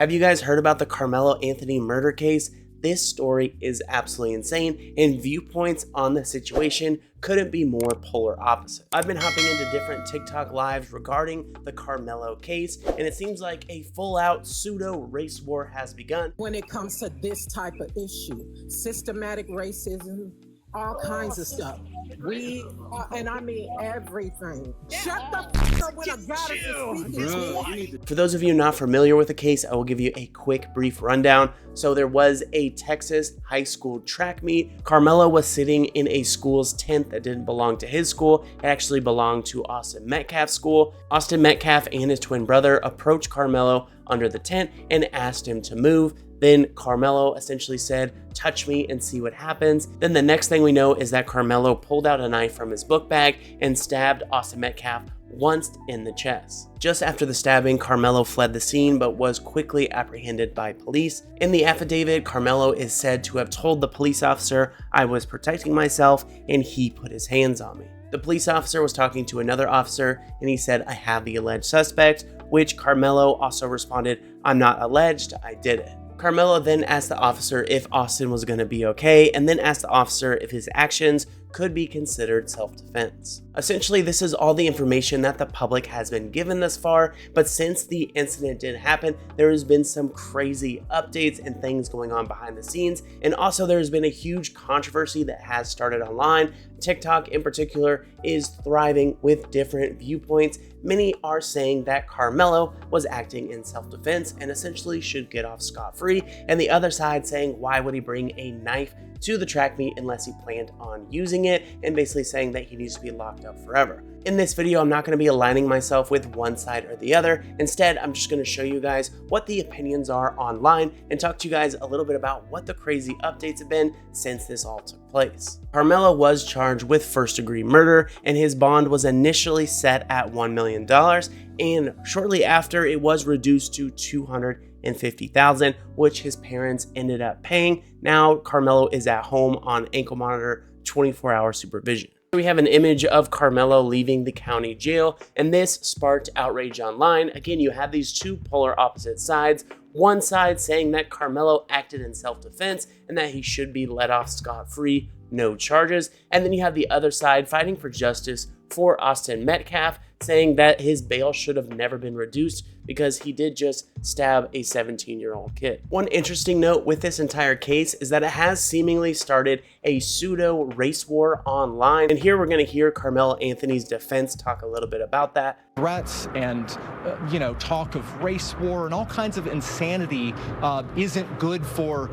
Have you guys heard about the Carmelo Anthony murder case? This story is absolutely insane, and viewpoints on the situation couldn't be more polar opposite. I've been hopping into different TikTok lives regarding the Karmelo case, and it seems like a full-out pseudo race war has begun. When it comes to this type of issue, systematic racism, all kinds of stuff. And I mean everything. Shut the f up when a goddess is speaking. For those of you not familiar with the case, I will give you a quick brief rundown. So there was a Texas high school track meet. Karmelo was sitting in a school's tent that didn't belong to his school. It actually belonged to Austin Metcalf's school. Austin Metcalf and his twin brother approached Karmelo under the tent and asked him to move. Then Karmelo essentially said, "Touch me and see what happens." Then the next thing we know is that Karmelo pulled out a knife from his book bag and stabbed Austin Metcalf once in the chest. Just after the stabbing, Karmelo fled the scene but was quickly apprehended by police. In the affidavit, Karmelo is said to have told the police officer, "I was protecting myself and he put his hands on me." The police officer was talking to another officer and he said, "I have the alleged suspect," which Karmelo also responded, "I'm not alleged, I did it." Karmelo then asked the officer if Austin was going to be okay, and then asked the officer if his actions could be considered self-defense. Essentially, this is all the information that the public has been given thus far, but since the incident did happen, there has been some crazy updates and things going on behind the scenes, and also there has been a huge controversy that has started online. TikTok in particular is thriving with different viewpoints. Many are saying that Karmelo was acting in self-defense and essentially should get off scot-free, and the other side saying, why would he bring a knife to the track meet unless he planned on using it, and basically saying that he needs to be locked up forever. In this video, I'm not going to be aligning myself with one side or the other. Instead, I'm just going to show you guys what the opinions are online and talk to you guys a little bit about what the crazy updates have been since this all took place. Karmelo was charged with first-degree murder, and his bond was initially set at $1 million, and shortly after, it was reduced to $250,000, which his parents ended up paying. Now Karmelo is at home on ankle monitor 24-hour supervision. We have an image of Karmelo leaving the county jail, and this sparked outrage online. Again, you have these two polar opposite sides. One side saying that Karmelo acted in self-defense and that he should be let off scot-free, no charges. And then you have the other side fighting for justice for Austin Metcalf, saying that his bail should have never been reduced because he did just stab a 17-year-old kid. One interesting note with this entire case is that it has seemingly started a pseudo race war online. And here we're going to hear Carmelo Anthony's defense talk a little bit about that. Threats and, talk of race war and all kinds of insanity isn't good for,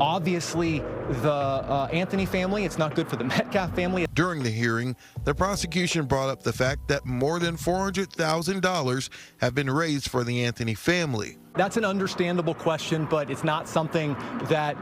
obviously, the Anthony family. It's not good for the Metcalf family. During the hearing, the prosecution brought up the fact that more than $400,000 have been raised for the Anthony family. That's an understandable question, but it's not something that,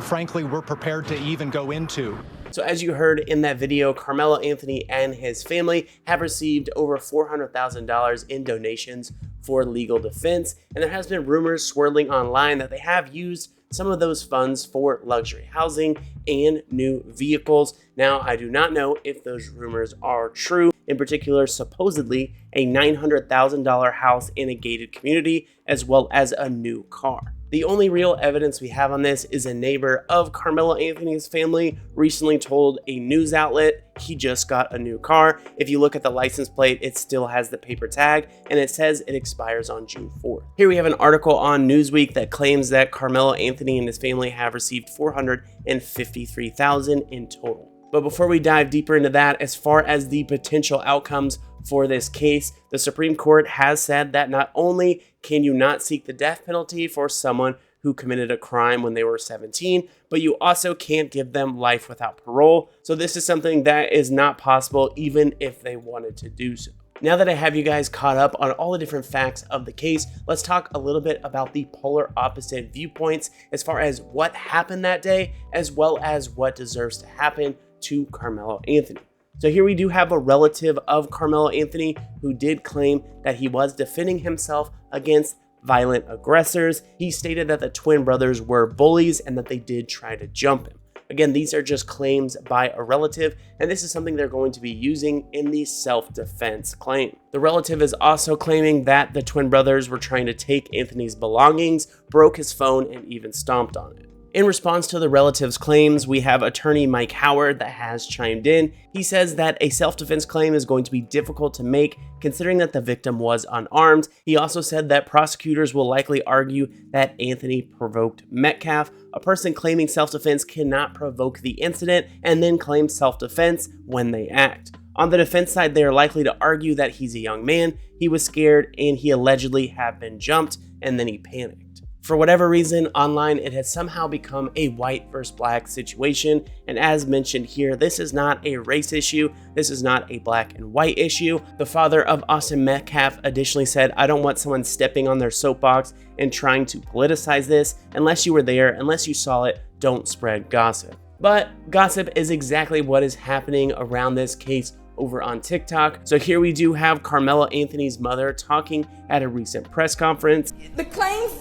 frankly, we're prepared to even go into. So as you heard in that video, Carmelo Anthony and his family have received over $400,000 in donations for legal defense, and there has been rumors swirling online that they have used some of those funds for luxury housing and new vehicles. Now, I do not know if those rumors are true. In particular, supposedly a $900,000 house in a gated community, as well as a new car. The only real evidence we have on this is a neighbor of Carmelo Anthony's family recently told a news outlet he just got a new car. If you look at the license plate, it still has the paper tag, and it says it expires on June 4th. Here we have an article on Newsweek that claims that Carmelo Anthony and his family have received $453,000 in total. But before we dive deeper into that, as far as the potential outcomes for this case, the Supreme Court has said that not only can you not seek the death penalty for someone who committed a crime when they were 17, but you also can't give them life without parole. So this is something that is not possible even if they wanted to do so. Now that I have you guys caught up on all the different facts of the case, let's talk a little bit about the polar opposite viewpoints as far as what happened that day, as well as what deserves to happen to Carmelo Anthony. So here we do have a relative of Carmelo Anthony who did claim that he was defending himself against violent aggressors. He stated that the twin brothers were bullies and that they did try to jump him. Again, these are just claims by a relative, and this is something they're going to be using in the self-defense claim. The relative is also claiming that the twin brothers were trying to take Anthony's belongings, broke his phone, and even stomped on it. In response to the relative's claims, we have attorney Mike Howard that has chimed in. He says that a self-defense claim is going to be difficult to make considering that the victim was unarmed. He also said that prosecutors will likely argue that Anthony provoked Metcalf. A person claiming self-defense cannot provoke the incident and then claim self-defense when they act. On the defense side, they are likely to argue that he's a young man, he was scared, and he allegedly had been jumped, and then he panicked. For whatever reason, online it has somehow become a white versus black situation, and as mentioned here, this is not a race issue, this is not a black and white issue. The father of Austin Metcalf additionally said, "I don't want someone stepping on their soapbox and trying to politicize this. Unless you were there, unless you saw it, don't spread gossip." But gossip is exactly what is happening around this case over on TikTok. So here we do have Karmelo Anthony's mother talking at a recent press conference. The claims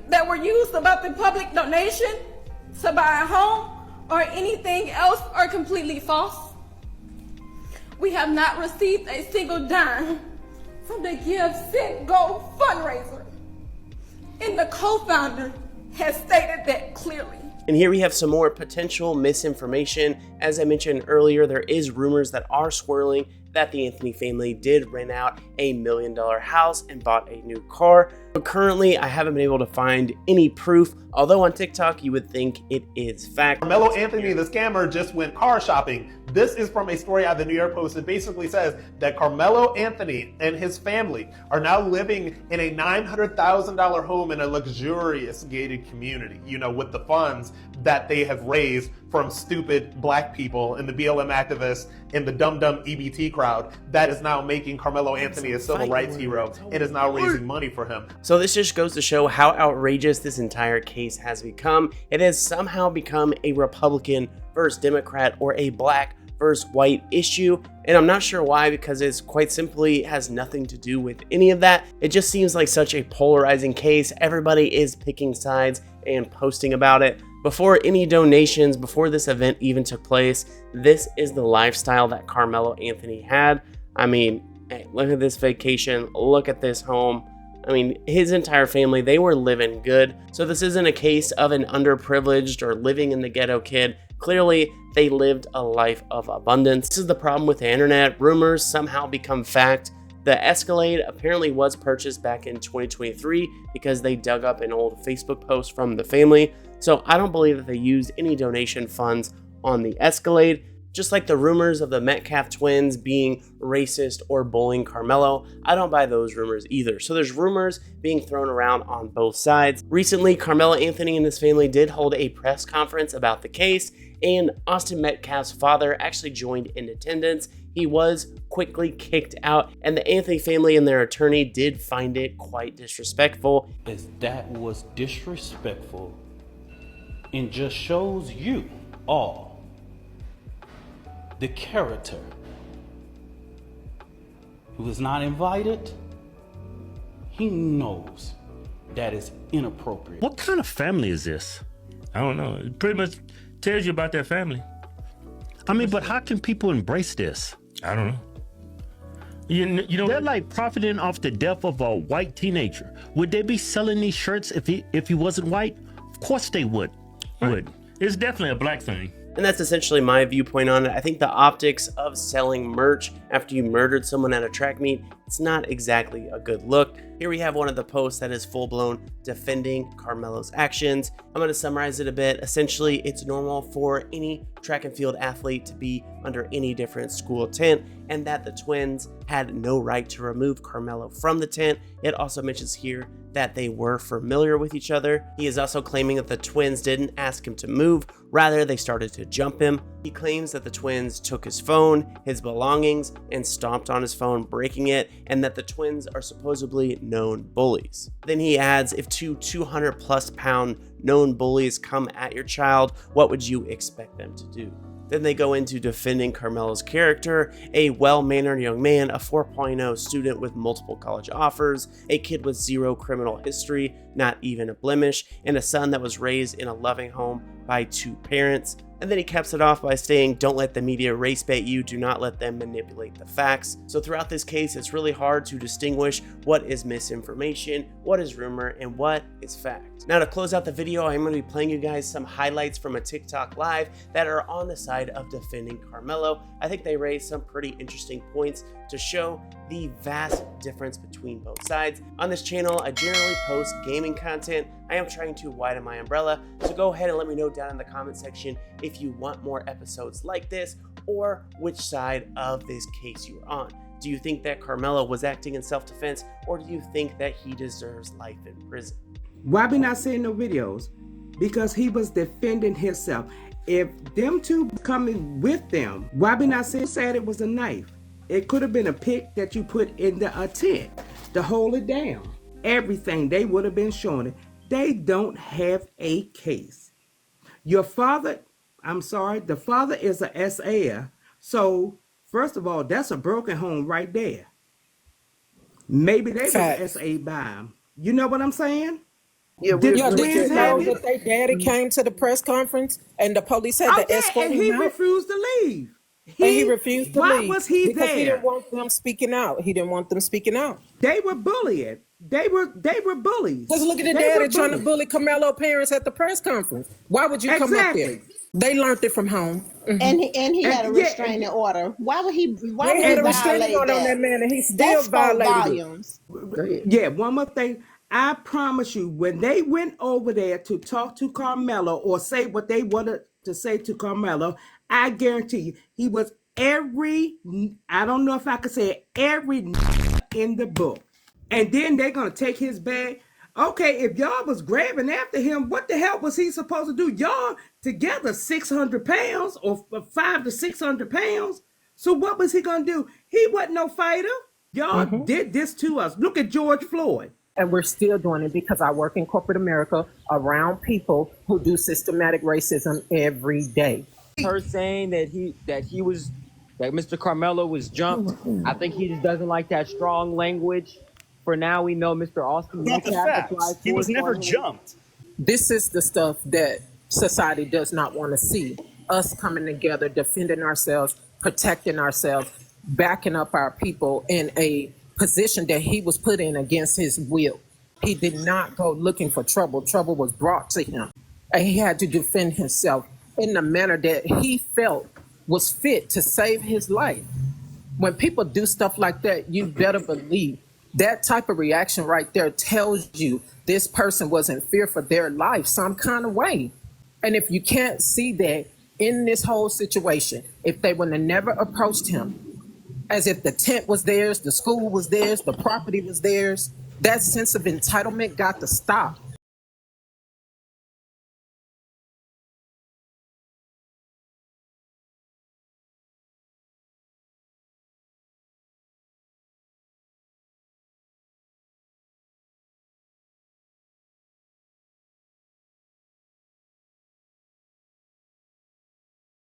that were used about the public donation to buy a home or anything else are completely false. We have not received a single dime from the Give, Send, Go fundraiser. And the co-founder has stated that clearly. And here we have some more potential misinformation. As I mentioned earlier, there is rumors that are swirling that the Anthony family did rent out $1 million house and bought a new car. But currently, I haven't been able to find any proof, although on TikTok, you would think it is fact. Karmelo Anthony, the scammer, just went car shopping. This is from a story out of the New York Post. It basically says that Karmelo Anthony and his family are now living in a $900,000 home in a luxurious gated community, you know, with the funds that they have raised from stupid black people and the BLM activists and the dumb EBT crowd that is now making Karmelo Anthony a civil rights hero and is now raising money for him. So this just goes to show how outrageous this entire case has become. It has somehow become a Republican versus Democrat or a black versus white issue, and I'm not sure why, because it's quite simply has nothing to do with any of that. It just seems like such a polarizing case. Everybody is picking sides and posting about it. Before any donations, before this event even took place, this is the lifestyle that Karmelo Anthony had. I mean, hey, look at this vacation, look at this home. I mean, his entire family, they were living good. So this isn't a case of an underprivileged or living in the ghetto kid. Clearly, they lived a life of abundance. This is the problem with the internet. Rumors somehow become fact. The Escalade apparently was purchased back in 2023 because they dug up an old Facebook post from the family. So I don't believe that they used any donation funds on the Escalade. Just like the rumors of the Metcalf twins being racist or bullying Karmelo, I don't buy those rumors either. So there's rumors being thrown around on both sides. Recently, Karmelo Anthony and his family did hold a press conference about the case, and Austin Metcalf's father actually joined in attendance. He was quickly kicked out, and the Anthony family and their attorney did find it quite disrespectful. That was disrespectful and just shows you all the character who is not invited. He knows that is inappropriate. What kind of family is this? I don't know. It pretty much tells you about their family. I mean, but how can people embrace this? I don't know. You know, they're like profiting off the death of a white teenager. Would they be selling these shirts if he wasn't white? Of course they would. Right. It's definitely a black thing. And that's essentially my viewpoint on it. I think the optics of selling merch after you murdered someone at a track meet, it's not exactly a good look. Here we have one of the posts that is full-blown defending Karmelo's actions. I'm going to summarize it a bit. Essentially, it's normal for any track and field athlete to be under any different school tent, and that the twins had no right to remove Karmelo from the tent. It also mentions here that they were familiar with each other. He is also claiming that the twins didn't ask him to move, rather they started to jump him. He claims that the twins took his phone, his belongings, and stomped on his phone, breaking it, and that the twins are supposedly known bullies. Then he adds, if two 200+ pound known bullies come at your child, what would you expect them to do? Then they go into defending Karmelo's character, a well-mannered young man, a 4.0 student with multiple college offers, a kid with zero criminal history, not even a blemish, and a son that was raised in a loving home by two parents. And then he caps it off by saying, don't let the media race bait you, do not let them manipulate the facts. So throughout this case, it's really hard to distinguish what is misinformation, what is rumor, and what is fact. Now to close out the video, I'm going to be playing you guys some highlights from a TikTok live that are on the side of defending Karmelo. I think they raised some pretty interesting points to show the vast difference between both sides. On this channel, I generally post gaming content. I am trying to widen my umbrella, so go ahead and let me know down in the comment section if you want more episodes like this or which side of this case you are on. Do you think that Karmelo was acting in self-defense, or do you think that he deserves life in prison? Why be not seeing no videos? Because he was defending himself. If them two coming with them, why be not saying said it was a knife? It could have been a pick that you put in the tent to hold it down. Everything, they would have been showing it. They don't have a case. Your father, I'm sorry, the father is a SA. So, first of all, that's a broken home right there. Maybe they was a SA by him. You know what I'm saying? Yeah, Did we the twins know have that it? their daddy came to the press conference and the police had to escort and him he out. refused to leave. And he refused to why leave. was he because there? he didn't want them speaking out. He didn't want them speaking out. They were bullied. They were bullies. Because look at the They daddy were trying to bullies. bully Karmelo parents at the press conference. Why would you come up there? They learned it from home. And he had a restraining order. Why would he? Why They would had he a restraining violate order on that man, and he still spoke violated volumes. Yeah, one more thing. I promise you, when they went over there to talk to Karmelo or say what they wanted to say to Karmelo, I guarantee you, he was I don't know if I could say every in the book. And then they're going to take his bag. Okay, if y'all was grabbing after him, what the hell was he supposed to do? Y'all together 600 pounds or 500 to 600 pounds. So what was he going to do? He wasn't no fighter. Y'all did this to us. Look at George Floyd. And we're still doing it because I work in corporate America around people who do systematic racism every day. Her saying that Mr. Karmelo was jumped. I think he just doesn't like that strong language. For now, we know Mr. Austin. Not the facts. He was never jumped. This is the stuff that society does not want to see. Us coming together, defending ourselves, protecting ourselves, backing up our people in a position that he was put in against his will. He did not go looking for trouble. Trouble was brought to him. And he had to defend himself in the manner that he felt was fit to save his life. When people do stuff like that, you better believe that type of reaction right there tells you this person was in fear for their life some kind of way. And if you can't see that in this whole situation, if they would have never approached him, as if the tent was theirs, the school was theirs, the property was theirs, that sense of entitlement got to stop.